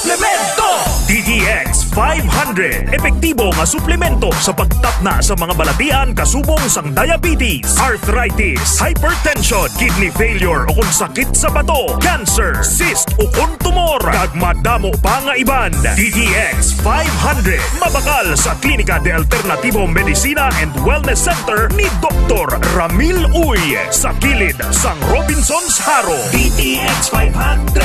suplemento! DTX 500. Epektibo nga suplemento sa pagtapna sa mga balatian kasubong sang diabetes, arthritis, hypertension, kidney failure o kung sakit sa bato, cancer, cyst o kung tumor, kag madamo pa nga iban. DTX 500. Mabakal sa Klinika de Alternativo Medicina and Wellness Center ni Dr. Ramil Uy sa kilid sang Robinson's Haro. DTX 500.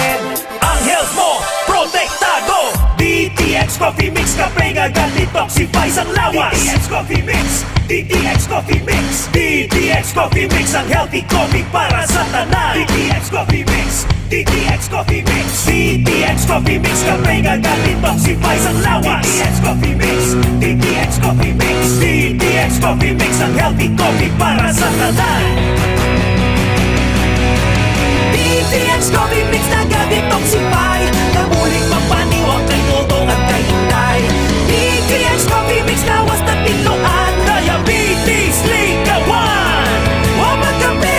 Ang health mo, protektado! DTX Coffee Mix, kape nga detoxify sang lawas. DTX Coffee Mix, DTX Coffee Mix, DTX Coffee Mix, ang healthy coffee para sa tanan. DTX Coffee Mix, DTX Coffee Mix, DTX Coffee Mix, kape nga detoxify sang lawas. DTX Coffee Mix, DTX Coffee Mix, DTX Coffee Mix, ang healthy coffee para sa tanan. DTX Coffee Mix na detoxify, namuling mapaniwang kay tutong at kay inday. DTX Coffee Mix lawas na tinuan, diabetes ligawan. O magkape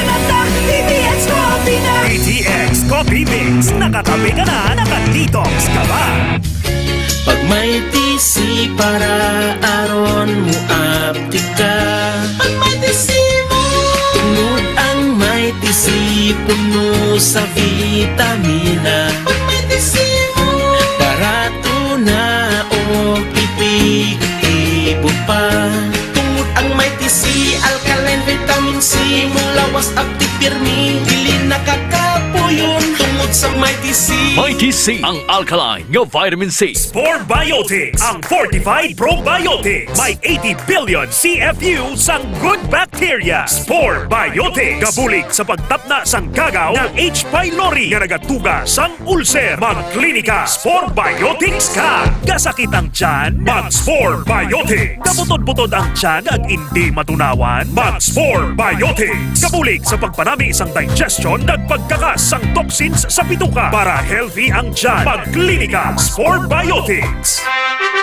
na ta, DTX Coffee na. DTX Coffee Mix, nakakape ka na, nakadetox ka ba? Pag may tisi para aron mo apti ka. Pag may tisi mo, tungod ang may tisi puno sa vitamina. Pag may tisi mo, barato na o epektibo pa. Tungod ang may tisi, alkaline vitamin C, mulawas apti pirmi, dili nakakapuyon. Tungod sa may tisi, Mighty C, ang alkaline nga vitamin C. Spore Biotics, ang fortified probiotics. May 80 billion CFU sang good bacteria. Spore Biotics, gabulig sa pagtapna sang gagaw ng H. pylori nga nagatuga sang ulcer. Magklinika, Spore Biotics ka. Gasakit ang tiyan, mag-Spore Biotics. Kabutod-butod ang tiyan at hindi matunawan, mag-Spore Biotics. Gabulig sa pagpanami sang digestion, nagpagkakas sang toxins sa bituka para healthy ang tiyan. Magklinika, Spore Biotics.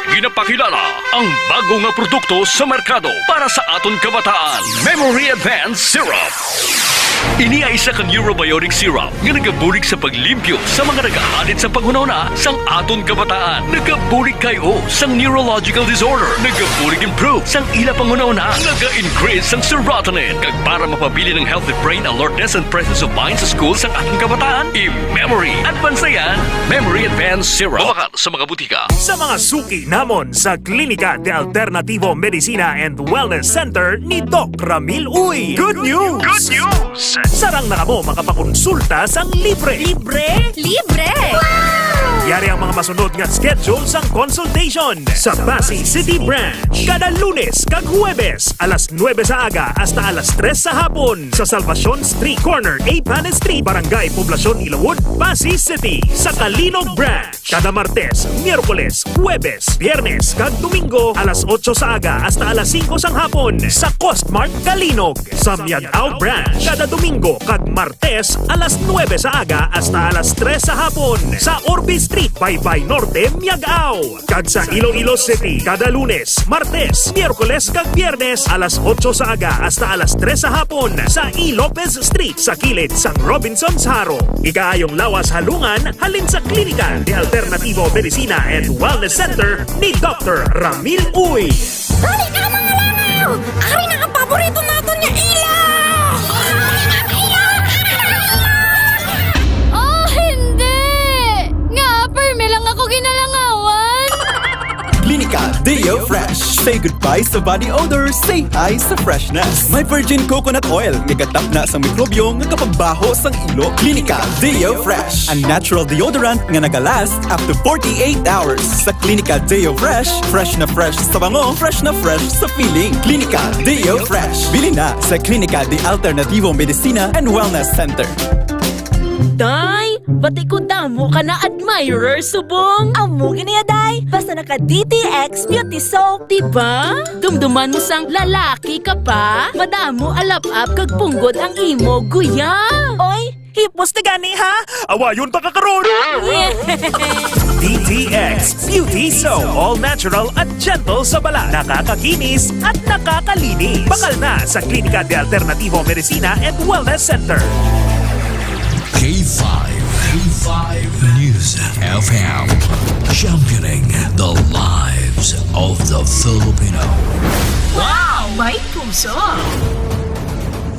Ginapakilala ang bago nga produkto sa merkado para sa aton kabataan. Memory Advanced Syrup. Ini ay isa ka neurobiotic syrup nga nagabulig sa paglimpyo sa mga nagahalit sa panghunahuna sang aton kabataan. Nagabulig kayo sang neurological disorder. Nagabulig improve sang ila panghunahuna. Naga-increase sang serotonin. Kag para mapabili ng healthy brain alertness and presence of mind sa school sang ating kabataan, i-Memory Advanced yan. Memory Advanced Syrup. Mabakal sa mga butika. Sa mga suki namon sa Klinika de Alternativo Medicina and Wellness Center ni Doc Ramil Uy. Good news! Good news! Sarang na kamo makapakonsulta sang libre. Libre? Libre! Wow! Yari ang mga masunod nga schedule sang consultation sa Pasay City Branch. Kada Lunes kag Huwebes, alas 9 sa aga hasta alas 3 sa hapon sa Salvacion Street Corner, Apan Street, Barangay Poblacion, Ilawod, Pasay City. Sa Kalinog Branch, kada Martes, Miyerkules, Huwebes, Biyernes kag Domingo, alas 8 sa aga hasta alas 5 sang hapon sa Costmart Kalinog. Sa Miagao Branch, kada Domingo kag Martes, alas 9 sa aga hasta alas 3 sa hapon sa Orbe Street, Baybay Norte, Miagao. Kag sa Iloilo City, kada Lunes, Martes, Miyerkules kag Biyernes, alas 8 sa aga hasta alas 3 sa hapon sa E. Lopez Street sa kilid sang Robinson's Haro. Ikaayong lawas halungan halin sa Klinika de Alternativo Medicina and Wellness Center ni Dr. Ramil Uy. Dali ka mga langaw! Ari na ang paborito nato niya ilaw! Oh, hindi! Nga, perme lang ako ginalangawan! Klinika Deo Fresh. Say goodbye sa body odor, say hi sa freshness. May virgin coconut oil, nagatap na sa mikrobyo nga kapagbaho sang ilo. Klinika Deo Fresh. A natural deodorant nga nagalast up to 48 hours. Sa Klinika Deo Fresh, fresh na fresh sa bango, fresh na fresh sa feeling. Klinika Deo Fresh. Bili na sa Klinika de Alternativo Medicina and Wellness Center. Day, bati ko damo ka na admirer, subong. Amo giniya, day! Basta naka-DTX Beauty Soap, Diba? Dumduman mo sang lalaki ka pa. Madamo alap-ap kag punggod ang imo, guya. Oy, hipos na gani, ha? Awayon pa kakaroon! DTX Beauty Soap. All natural at gentle sa balat. Nakakakinis at nakakalinis. Bakal na sa Klinika de Alternativo Medicina and Wellness Center. K5. News FM. Championing the lives of the Filipino. May puso!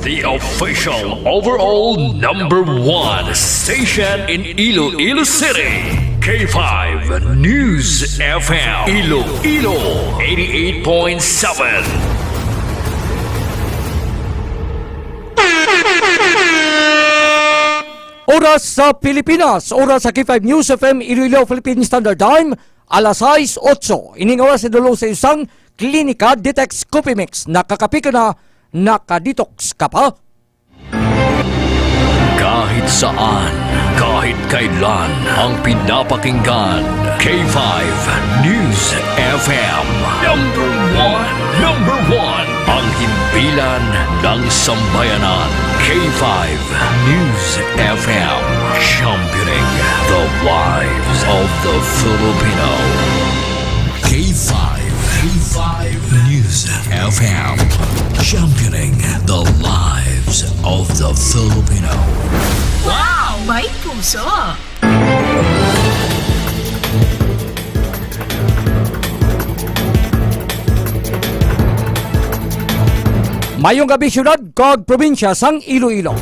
The official overall #1 station in Iloilo City. K5 News FM. Iloilo 88.7. Oras sa Pilipinas, oras sa K5 News FM, Iloilo Philippine Standard Time, alas 6:08. Ining oras sa dulo sa isang Klinika Detox Coffee Mix. Nakakapi ka na, nakadetox ka pa. Kahit saan, kahit kailan, ang pinapakinggan. K5 News FM. Number one. Ang himpilan ng sambayanan. K5 News FM. Championing the lives of the Filipino. K5 News FM. Championing the lives of the Filipino. May puso! Mayong gabi syudad kag probinsya sang Iloilo.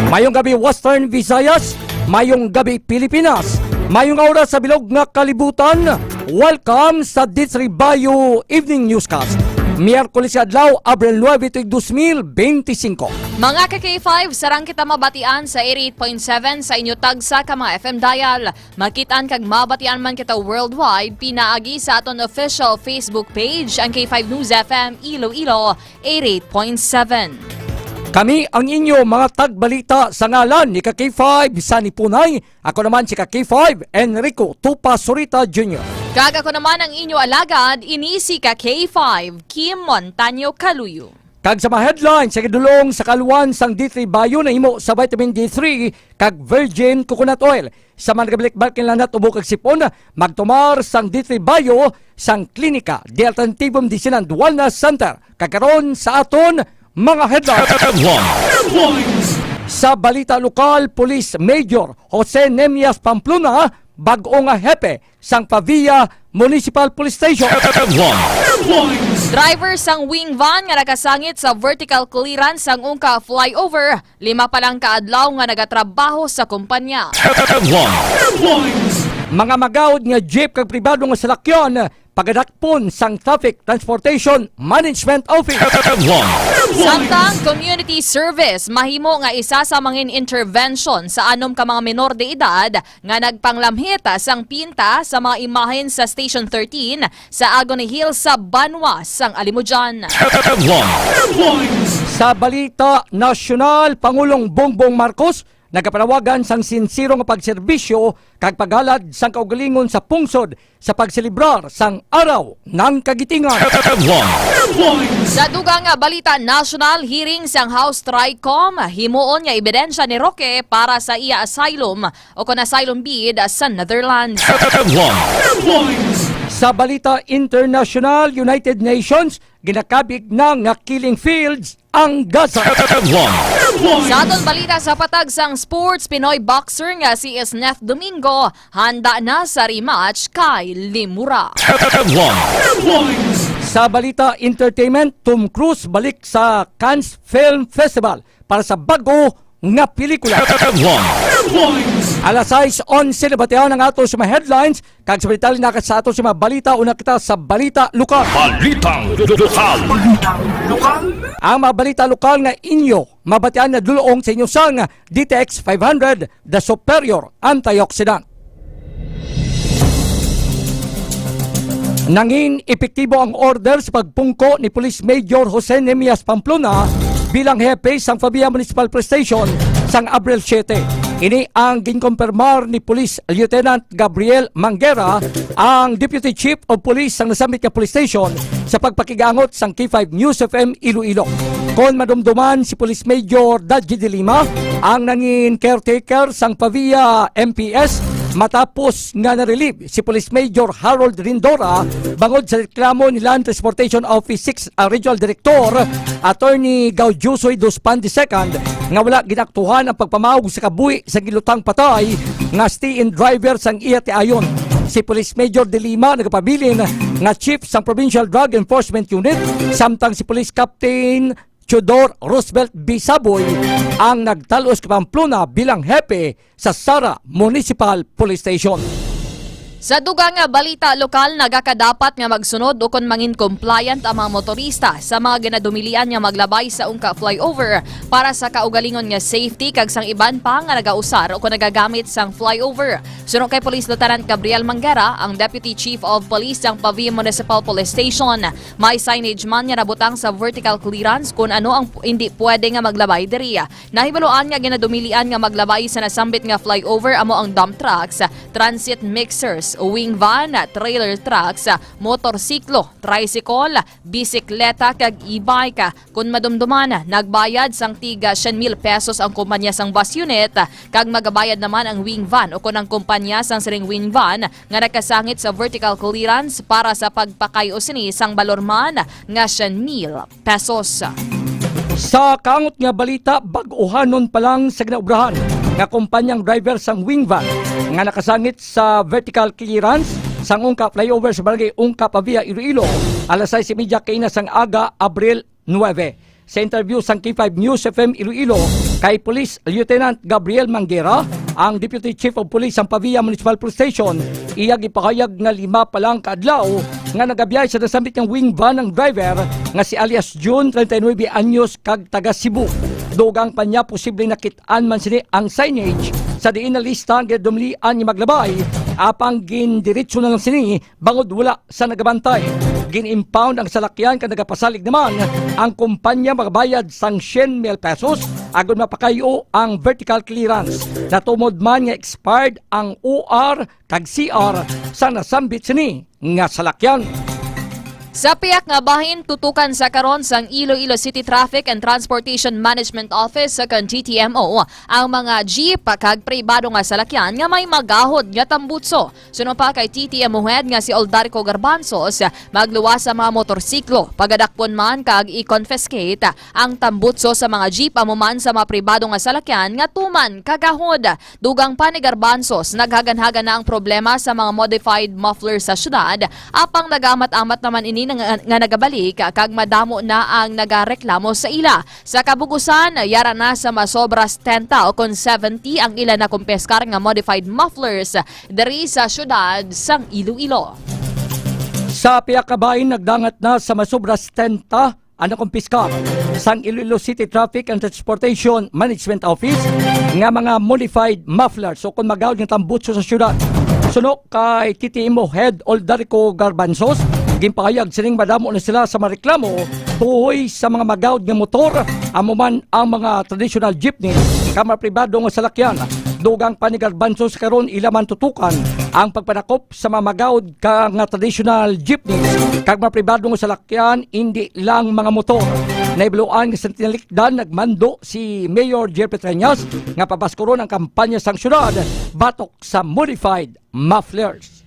Mayong gabi Western Visayas, mayong gabi Pilipinas. Mayong oras sa bilog nga kalibutan. Welcome sa D3 Bayo Evening Newscast. Miyerkules adlaw, Abril 9, 2025. Mga ka-K5, sarang kita mabatian sa 88.7 sa inyo tagsa ka mga FM dial. Makitaan kag mabatian man kita worldwide, pinaagi sa aton official Facebook page, ang K5 News FM Iloilo 88.7. Kami ang inyo mga tagbalita sa ngalan ni Ka-K5 Sani Punay. Ako naman si Ka-K5 Enrico Tupa Surita Jr. Kag ako naman ang inyo alagad, inisi ka K5 Kim Montaño Caluyo. Kag sa mga headlines sa gidulong sa kaluan sang D3 Bayo na imo sa vitamin D3 kag virgin coconut oil. Sa mga gabalik-balik lang nat ubo kag sipon, magtumar sang D3 Bayo sang Klinika de Alternatibum Medicinal Wellness Center. Kakaron sa aton mga headlines. Sa balita lokal, Police Major Jose Nemias Pamplona, bag-o nga hepe sang Pavia Municipal Police Station. Driver sang wing van nga nakasangit sa vertical clearance sang Ungka flyover, 5 pa lang kaadlaw nga nagatrabaho sa kumpanya. Mga magawd nga jeep kag pribado nga salakyan, pagadakpon sang Traffic Transportation Management Office. Samtang community service, mahimo nga isa sa mga intervention sa anom ka mga menor de edad nga nagpanglamhita sang pinta sa mga imahen sa Station 13 sa Agony Hills sa Banwa sang Alimujan. Sa balita nasyonal, Pangulong Bongbong Marcos nagapanawagan sang sinsiro nga pagserbisyo kag paghalad sang kaugalingon sa pungsod sa pagselebrar sang Araw ng Kagitingan. Sa dugang nga balita national, hearing sang House Tricom, himuon nga ebidensya ni Roque para sa iya asylum o kon asylum bid sa Netherlands. Sa balita international, United Nations ginakabig na nga killing fields ang Gaza. Sa aton balita sa patag sang sports, Pinoy boxer nga si Esneth Domingo handa na sa rematch kay Limura. Sa balita entertainment, Tom Cruise balik sa Cannes Film Festival para sa bago nga pelikula. Alas 6:11 na batihan ang ato sa mga headlines. Kag sa balita na sa ato sa mga balita, una kita sa balita lokal. Balitang lokal. Ang mga balita lokal nga inyo mabatian na dulong sa inyo sang DTX 500, the superior antioxidant. Nangin epektibo ang order sa pagpungko ni Police Major Jose Nemias Pamplona bilang hepe sang Pavia Municipal Police Station sang Abril 7. Ini ang ginkonfirmar ni Police Lieutenant Gabriel Manguera, ang Deputy Chief of Police sang nasamit nga police station sa pagpakigangot sang K5 News FM Iloilo. Kon madumduman si Police Major Dadji de Lima, ang nangin caretaker sang Pavia MPS, matapos nga na-relieve si Police Major Harold Rindora bangod sa reklamo ni Land Transportation Office 6 Regional Director Attorney Gaudiusoy Dospan II nga wala ginaktuhan ang pagpamawag sa kabuhi sa gilutang patay nga stay-in driver sang iya ti ayon. Si Police Major De Lima nagapabilin nga chief sang Provincial Drug Enforcement Unit samtang si Police Captain Chodor Roosevelt B. Saboy ang nagtalos ka Pamplona bilang hepe sa Sara Municipal Police Station. Sa dugang nga balita lokal, nagakadapat nga magsunod o kung mangin compliant ang mga motorista sa mga ginadumilian nga maglabay sa ungka flyover para sa kaugalingon nga safety kag sang iban pa nga nagausar o kung nagagamit sang flyover. Sunod kay Police Lieutenant Gabriel Manguera, ang Deputy Chief of Police ng Pavia Municipal Police Station. May signage man nga nabutang sa vertical clearance kung ano ang hindi pwede nga maglabay diri. Nahibaluan nga ginadumilian nga maglabay sa nasambit nga flyover amo ang dump trucks, transit mixers, wing van, trailer trucks, motorsiklo, tricycle, bisikleta kag e-bike. Kung madumduman, nagbayad sang tiga 100,000 pesos ang kumpanya sang bus unit kag magabayad naman ang wing van o kung ang kumpanya sang siring wing van nga nakasangit sa vertical clearance para sa pagpakayo sini sang balorman nga 100,000 pesos. Sa kangot nga balita, bag-uhanon pa lang sa ginaubrahan nga kumpanyang driver sang wing van nga nakasangit sa vertical clearance sang ungka flyover sa barangay Ungka Pavia, Iloilo, alas 6:30 kaina sang aga, Abril 9. Sa interview sang K5 News FM Iloilo kay Police Lieutenant Gabriel Manguera, ang Deputy Chief of Police sang Pavia Municipal Police Station, iyag ipahayag nga 5 pa lang kaadlaw nga nagabiyay sa nasambit ng wing van ng driver nga si alias June, 39 anyos kag taga Cebu. Dugang pa niya posibleng nakitaan man sini ang signage sa diin na lista nga dumlian niya maglabay apang gindiretso na lang sini bangod wala sa nagabantay. Gin-impound ang salakyan kag nagapasalig naman ang kumpanya magbayad sang 100,000 pesos agon mapakayo ang vertical clearance. Natumod man nga expired ang OR kag CR sa nasambit sini nga salakyan. Sa piyak nga bahin, tutukan sa karon sang Iloilo City Traffic and Transportation Management Office sa TTMO ang mga jeep kag pribado nga salakyan nga may magahod nga tambutso. Sunod pa kay TTMO head nga si Oldarco Garbanzos, magluwas sa mga motorsiklo, pagadakpon man kag i-confiscate ang tambutso sa mga jeep amuman sa mga pribado nga salakyan nga tuman kagahod. Dugang pa ni Garbanzos, naghagan-hagan na ang problema sa mga modified muffler sa syudad, apang nagamat-amat naman ini nga nagabalik kag madamo na ang nagareklamo sa ila. Sa kabugusan, yara na sa masobras 10 o kon 70 ang ila na kumpeskar nga modified mufflers diri sa syudad sang Iloilo. Sa piyak kabahin, nagdangat na sa masobras 10 ang nakumpiskar sang Iloilo City Traffic and Transportation Management Office nga mga modified mufflers o kung magawad ng tambutso sa syudad. Sunok kay TTMO Head Oldarco Garbanzos, gimpahayag sining madamo na sila sa mareklamo tuhoy sa mga magawad nga motor amuman ang mga traditional jeepney kamar pribado nga salakyan. Dugang pa ni Garbanzos karon ilaman tutukan ang pagpanakop sa mga magawad ka nga traditional jeepney kag mga pribado nga salakyan, hindi lang mga motor. Naibaluan nga sa tinalikdan nagmando si Mayor Jer Petreñas nga pabaskoron ang kampanya sang syudad batok sa modified mufflers.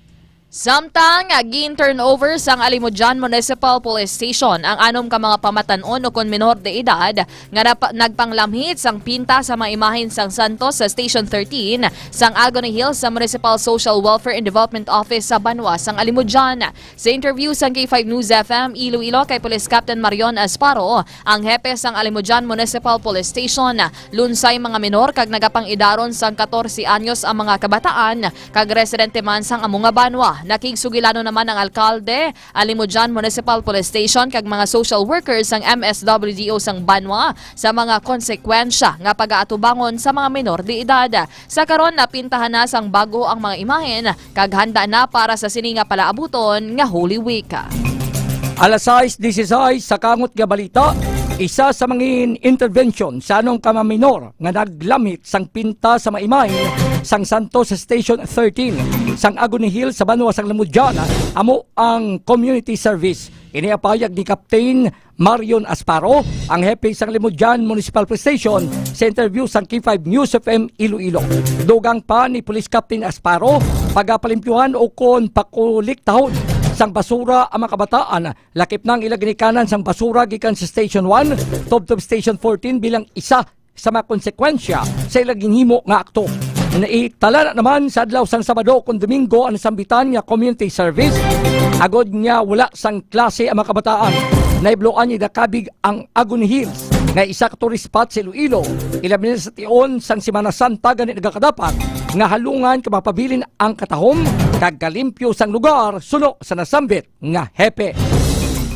Samtang gin-turnover sang Alimudjan Municipal Police Station ang anom ka mga pamatanon o kon minor de edad nga nagpanglamhit sang pinta sa mga imahen sang Santos sa Station 13 sang Agony Hills sa Municipal Social Welfare and Development Office sa Banwa sang Alimudjan. Sa interview sang K5 News FM Iloilo kay Police Captain Marion Asparo, ang hepe sang Alimudjan Municipal Police Station, lunsay mga minor kag nagapang-idaron sang 14 anyos ang mga kabataan kag residente man sang Amunga Banwa. Nakigsugilano naman ang alkalde, Alimudjan Municipal Police Station kag mga social workers sang MSWDO sang Banwa sa mga konsekwensya nga pag-aatubangon sa mga minor de edad. Sa karon napintahan na sang bago ang mga imahen kag handa na para sa sini nga palaabuton nga Holy Week. Alas 6:16 sa kangot nga balita, isa sa mga intervention sa anong kamaminor nga naglamit sang pinta sa maimahin sang Santos sa Station 13 sang Agony Hill sa Banwa sang Lamudjan amo ang community service. Iniapayag ni Captain Marion Asparo, ang hepe sang Lamudjan Municipal Police Station, sa interview sang K5 News FM Iloilo. Dugang pa ni Police Captain Asparo, pagapalimpyuhan o kon pakuliktahon sang basura ang mga kabataan. Lakip nang ilaginikanan sang basura gikan sa Station 1 tubtob Station 14 bilang isa sa mga konsekwensya sa ilang ginhimo nga akto. Naitala na naman sa adlaw sang Sabado kung Domingo ang sambitan nga community service. Agod nga wala sang klase ang mga kabataan. Naibloan niya dakabig ang Agun Hills nga isa ka tourist spot sa Iloilo. Ilabi sa tion sang Semana Santa ganit nagakadapat nga halungan ka mapabilin ang katahom kag kalimpyo sang lugar sulo sa nasambit nga hepe.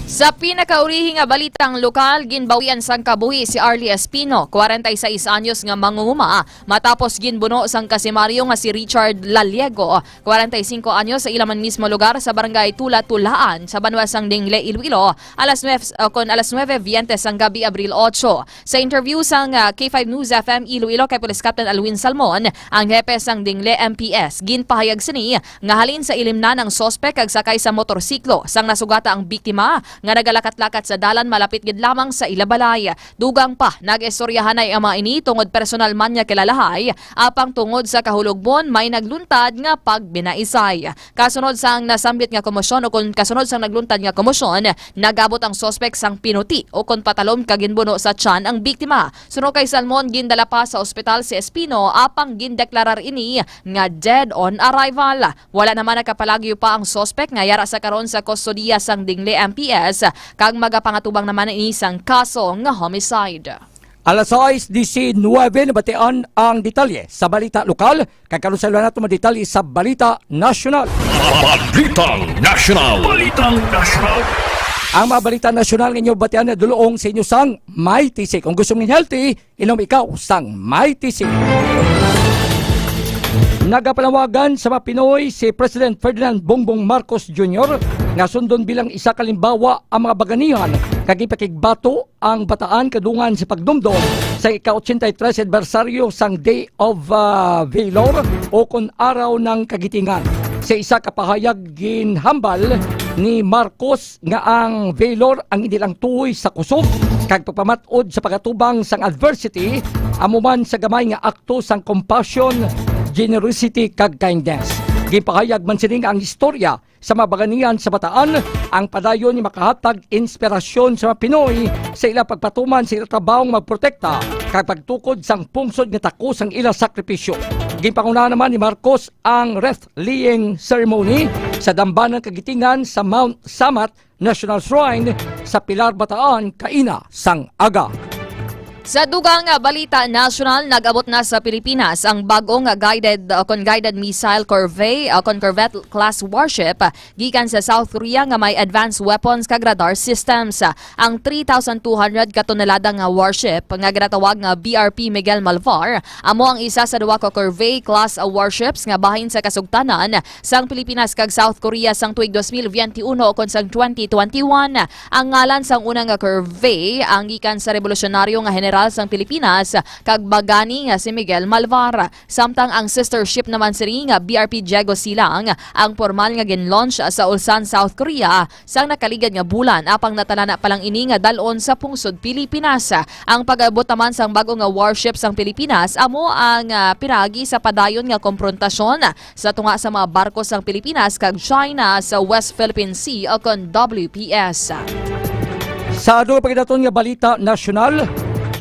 Sa pinakaurihi nga balitang lokal, ginbawian sang kabuhi si Arlie Espino, 46 anyos nga mangunguma, matapos ginbuno sang kasimaryo nga si Richard Laliego, 45 anyos sa ilaman mismo lugar sa barangay Tula-Tulaan sa Banwasang Dingle, Iloilo, alas 9:20 sang gabi, Abril 8. Sa interview sang K5 News FM Iloilo kay Police Captain Alwin Salmon, ang hepe sang Dingle MPS, ginpahayag sini nga halin sa ilim na ng sospek kag sakay sa motorsiklo sang nasugata ang biktima nga nagalakat-lakat sa dalan malapit gid lamang sa Ilabalay. Dugang pa, nag-istoryahanay ang mga ini tungod personal man niya kilalahay, apang tungod sa kahulogbon may nagluntad nga pagbinaisay. Kasunod sang nasambit nga komosyon o kung kasunod sang nagluntad nga komosyon, nagabot ang sospek sang pinuti o kung patalom kaginbuno sa tiyan ang biktima. Suno kay Salmon, gindala pa sa ospital si Espino, apang gindeklarar ini nga dead on arrival. Wala naman nakapalagyo pa ang sospek nga yara sa karon sa kustodiya sang Dingle MPS kag magapangatubang naman ang isang kaso nga homicide. Alas 6:19 nabatian ang detalye sa balita lokal. Kakaroon nato mga detalye sa balita nasyonal. Balitang National. Balitang National. Ang mga balita nasyonal ninyo batian na duluong sa inyo sang May Tisig. Kung gusto mong healthy, inom ikaw sang May Tisig. Nagapalawagan sa mga Pinoy si President Ferdinand Bongbong Marcos Jr. nga sundon bilang isa kalimbawa ang mga baganihan kagipakigbato ang bataan kadungan sa pagdumdum sa ika-83 anibersaryo sang Day of Valor o kun araw ng kagitingan. Sa isa kapahayag ginhambal ni Marcos nga ang Valor ang hindi lang tuhoy sa kusog kag pagpamatod sa pagatubang sang adversity amuman sa gamay nga akto sang compassion, generosity kag kindness. Gipahayag man sining ang istorya sa mga baganihan sa bataan ang padayon ni makahatag inspirasyon sa mga Pinoy sa ila pagpatuman sa ila trabahong magprotekta kag pagtukod sang pungsod nga takos ang ila sakripisyo. Gipanguna naman ni Marcos ang wreath-laying ceremony sa Dambanan Kagitingan sa Mount Samat National Shrine sa Pilar, Bataan, Kaina, sang aga. Sa dugang balita national, nag-abot na sa Pilipinas ang bagong guided missile corvette class warship gikan sa South Korea nga may advanced weapons kag radar systems. Ang 3,200 katonelada nga warship nga ginatawag nga BRP Miguel Malvar amo ang isa sa duwa ka corvette class warships nga bahin sa kasugtanan sang Pilipinas kag South Korea sang tuig 2021 o kon sang 2021. Ang ngalan sang unang corvette ang gikan sa revolusyonaryo nga general sang Pilipinas kag bagani nga si Miguel Malvar. Samtang ang sister ship naman siri nga BRP Diego Silang ang formal nga gin-launch sa Ulsan, South Korea sang nakaligad nga bulan apang natalana pa lang ini nga dalon sa pungsod Pilipinas. Ang pag-abot naman sang bago nga warship sang Pilipinas amo ang piragi sa padayon nga komprontasyon sa tunga sa mga barko sang Pilipinas kag China sa West Philippine Sea o kon WPS. Sa dulo pagdaton nga balita nasyonal,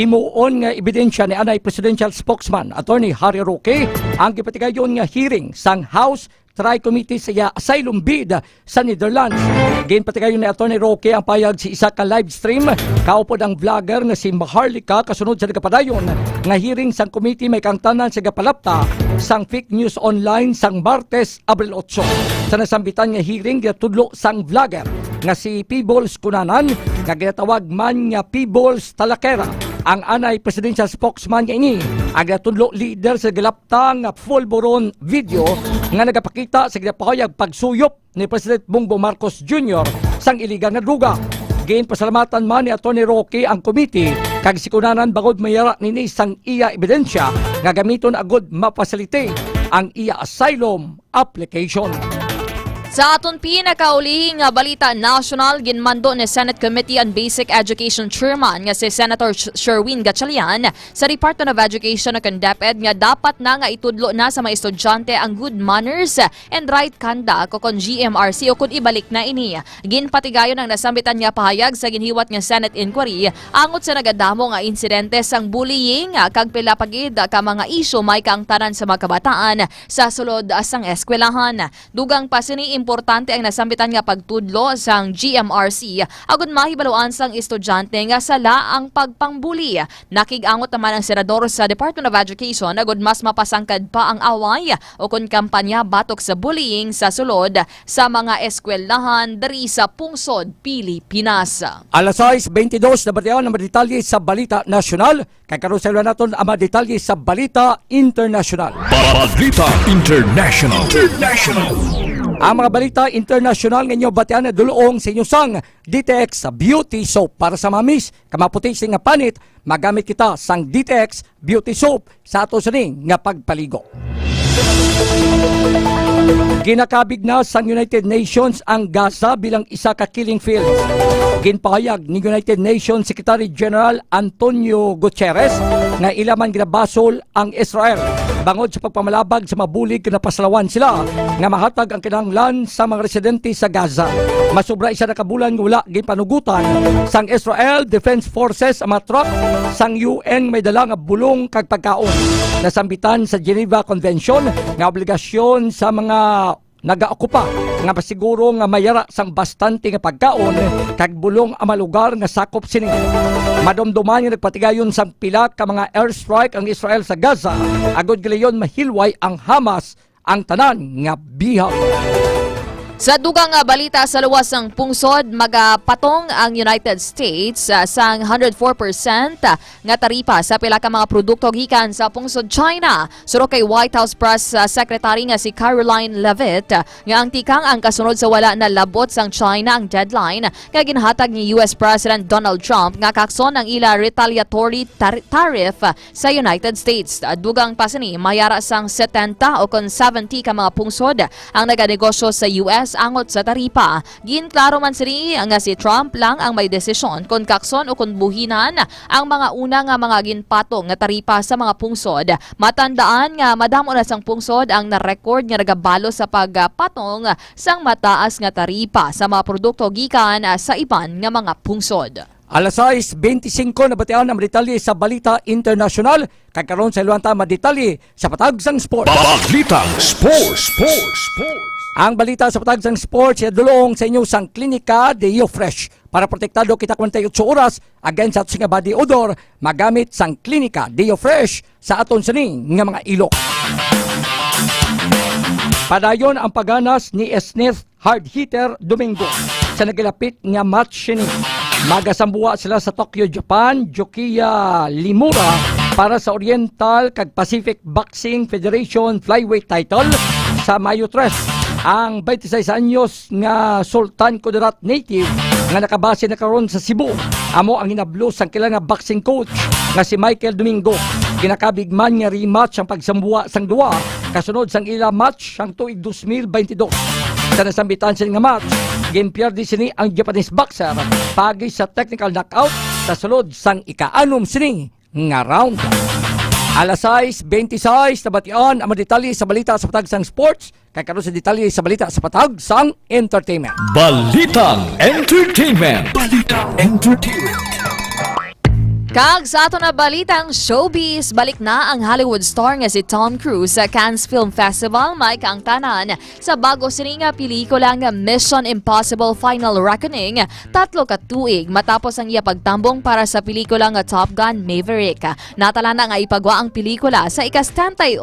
himuon nga ebidensya ni anay presidential spokesman Attorney Harry Roque ang gipatigayon nga hearing sang House Tri-Committee sa asylum bid sa Netherlands. Ginpatigayon ni Attorney Roque ang payag si isa ka live stream kaupod ang vlogger nga si Maharlika kasunod sa nagapadayon nga hearing sang committee may kangtanan sa gapalapta sang fake news online sang Martes, Abril 8. Sa nasambitan nga hearing ginatudlo sang vlogger nga si Peebles Kunanan nga ginatawag man nga Peebles Talakera. Ang anay presidential spokesman nga ini ang ginatudlo leader sa galapta nga full boron video nga nagapakita sa ginapahayag pagsuyop ni President Bongbong Marcos Jr. sang iligal nga druga. Pasalamatan man ni Atty. Roque ang committee kag sikunanan bagod mayara nini sang iya ebidensya nga gamiton agud mapasilite ang iya asylum application. Sa aton pinakaulihing nga balita national, ginmando ni Senate Committee on Basic Education Chairman nga si Senator Sherwin Gatchalian sa Department of Education o DepEd nga dapat na nga itudlo na sa mga estudyante ang good manners and right conduct o kon GMRC o kun ibalik na ini. Ginpatigayon ang nasambitan nga pahayag sa ginhiwat nga Senate inquiry angot sa nagadamo nga insidente sang bullying kag pila pagid ka mga isyu may kaangtanan sa mga kabataan sa sulod sang eskwelahan. Dugang pa sini importante ang nasambitan nga pagtudlo sang GMRC agud mahibaluan sang estudyante nga sala ang pagpangbuli. Nakigangot naman ang senador sa Department of Education agud mas mapasangkad pa ang away o kun kampanya batok sa bullying sa sulod sa mga eskwelahan diri sa pungsod Pilipinas. Alas 6:22 na batian ang detalye sa balita nasyonal. Kay karon sa naton ang mga detalye sa balita internasyonal. Balita International. Ang mga balita internasyonal nga inyo batian na duluong sa inyong sang DTX Beauty Soap para sa mamis. Kamaputi sing nga panit, magamit kita sang DTX Beauty Soap sa ato sining nga pagpaligo. Ginakabig na sang United Nations ang Gaza bilang isa ka killing field. Ginpahayag ni United Nations Secretary General Antonio Guterres na ilaman ginabasol ang Israel bangod sa pagpamalabag sa mabulig na paslawan sila nga mahatag ang kinahanglan sa mga residente sa Gaza. Masubra isa na kabulan nga wala ginpanugutan sang Israel Defense Forces ang mga truck sang UN may dala nga bulong kag pagkaon. Nasambitan sa Geneva Convention nga obligasyon sa mga nagaokupa nga pasiguro nga mayara sang bastante nga pagkaon kag bulong ang malugar nga sakop sini. Madomduman nga nagpatigayon sang pila ka mga airstrike ang Israel sa Gaza agud gilayon mahilway ang Hamas ang tanan nga bihag. Sa dugang balita sa luwas ng pungsod, magapatong ang United States sang 104% nga taripa sa pila ka mga produkto gikan sa pungsod China. Suro kay White House Press Secretary nga si Caroline Leavitt nga ang tikang ang kasunod sa wala na labot sang China ang deadline kay ginhatag ni US President Donald Trump nga kakson ang ila retaliatory tariff sa United States. Dugang pa sini mayara sang 70 o kon 70 ka mga pungsod ang naganegosyo sa US angot sa taripa. Ginklaro man sini nga si Trump lang ang may desisyon kung kakson o kung buhinan ang mga una nga mga ginpatong nga taripa sa mga pungsod. Matandaan nga madamo na sang pungsod ang na-record nga nagabalo sa pagpatong sang mataas nga taripa sa mga produkto gikan sa iban nga mga pungsod. Alas 6:25 na batian ang detalye sa balita internasyonal. Kagkaroon sa iluwanta detalye sa patagsang sport. Balitang Sports. Ang balita sa patagsang sports ay dulong sa inyong sang Klinika Deo Fresh. Para protektado kita 48 oras against sa ating body odor, magamit sang Klinika Deo Fresh sa aton sining nga mga ilok. Padayon ang paganas ni Smith hard hitter Domingo sa nagilapit nga match ni. Magasambuwa sila sa Tokyo, Japan, Jokiya Limura para sa Oriental kag Pacific Boxing Federation flyweight title sa Mayo 3. Ang 26 anyos nga Sultan Kudarat native nga nakabase na karon sa Cebu. Amo ang hinablos ang kilala nga boxing coach nga si Michael Domingo. Ginakabig man nga rematch ang pagsambuwa sang duwa kasunod sang ila match ang tuig 2022. Sa nasambitan sila nga match, gimpiyerdi sini ang Japanese boxer pagi sa technical knockout sa sulod sang ika-anom sini nga round. Alas 6:26 na batian ang detalye sa balita sa patagsang sports. Kay karon sa detalye sa balita sa patagsang entertainment. Balitang Entertainment. Kag sa ato na balitang showbiz, balik na ang Hollywood star nga si Tom Cruise sa Cannes Film Festival may kaangtanan sa bago sini nga pelikula nga Mission Impossible Final Reckoning 3 ka tuig matapos ang iya pagtambong para sa pelikula nga Top Gun Maverick. Natala na nga ipagwa ang pelikula sa ika-78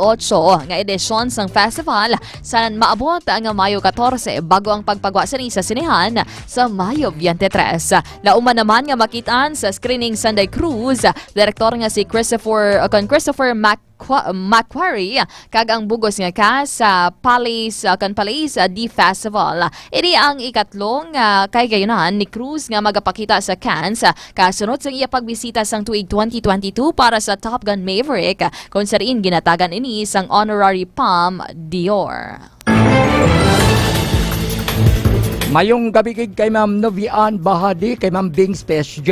nga edisyon sang festival sa maabot ang Mayo 14 bago ang pagpagwa sini sa sinehan sa Mayo 23. Lauman naman nga makitaan sa screening Sunday Cruise direktor nga si Christopher Macquarie kag ang bugos nga cast sa Palace D Festival. Ini ang ikatlong kay gayunan ni Cruz nga magapakita sa Cannes kasunod sa iya pagbisita sang tuig 2022 para sa Top Gun Maverick kung sariin ginatagan ini sang honorary Palme d'Or. Mayong gabi kay Ma'am Novian Bahadi, kay Ma'am Bings PSG,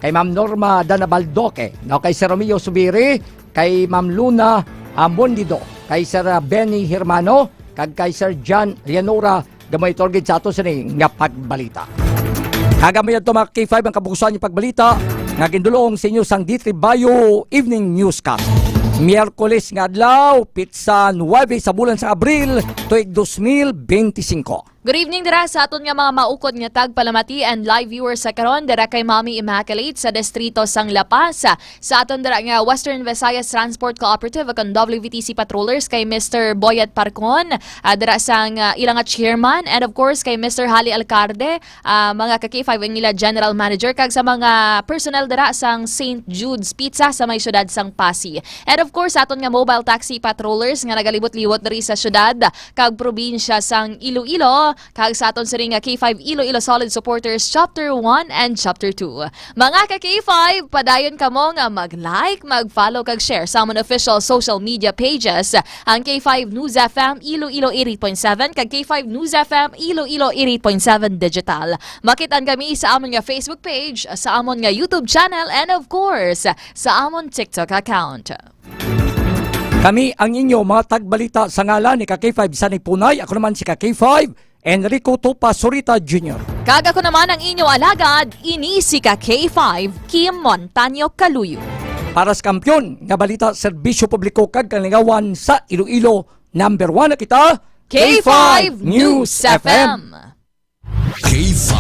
kay Ma'am Norma Danabaldoque, no, kay Sir Romeo Subiri, kay Ma'am Luna Mondido, kay Sir Benny Hermano, kag kay Sir John Rianora, gamay torgid sa ato sa nga pagbalita. Kagamay ito mga K5 ang kabukusan yung pagbalita, nga gindulong sa inyo sang D3 Bayo Evening Newscast. Miyerkules nga adlaw, pitsa 9 sa bulan sa Abril, tuig 2025. Good evening dira sa aton nga mga maukod nga tagpalamati and live viewers sa karon dira kay Mami Immaculate sa distrito sang La Paz. Sa aton dira nga Western Visayas Transport Cooperative akong WVTC patrollers kay Mr. Boyet Parcon, dira sang ilang chairman, and of course kay Mr. Hali Alcarde, mga ka-K5 ang nila general manager, kag sa mga personnel dira sang St. Jude's Pizza sa may syudad sang Pasig. And of course aton nga mobile taxi patrollers nga nagalibot-libot diri sa syudad kag probinsya sang Iloilo, kag sa aton sa ring K5 Iloilo Solid Supporters Chapter 1 and Chapter 2. Mga ka-K5, padayon kamo nga mag-like, mag-follow kag share sa amon official social media pages, ang K5 News FM Iloilo 88.7 kag K5 News FM Iloilo 88.7 digital. Makitaan kami sa amon nga Facebook page, sa amon nga YouTube channel, and of course sa amon TikTok account. Kami ang inyo mga tagbalita sa ngalan ni Ka-K5 Sanay Punay. Ako naman si Ka-K5 Enrico Tupa Surita Jr. Kag ako naman ang inyo alagad, ini si Ka-K5 Kim Montaño Caluyo. Para sa kampyon nga balita serbisyo publiko kag kalingawan sa Iloilo, number 1 na kita, K5 News FM. K5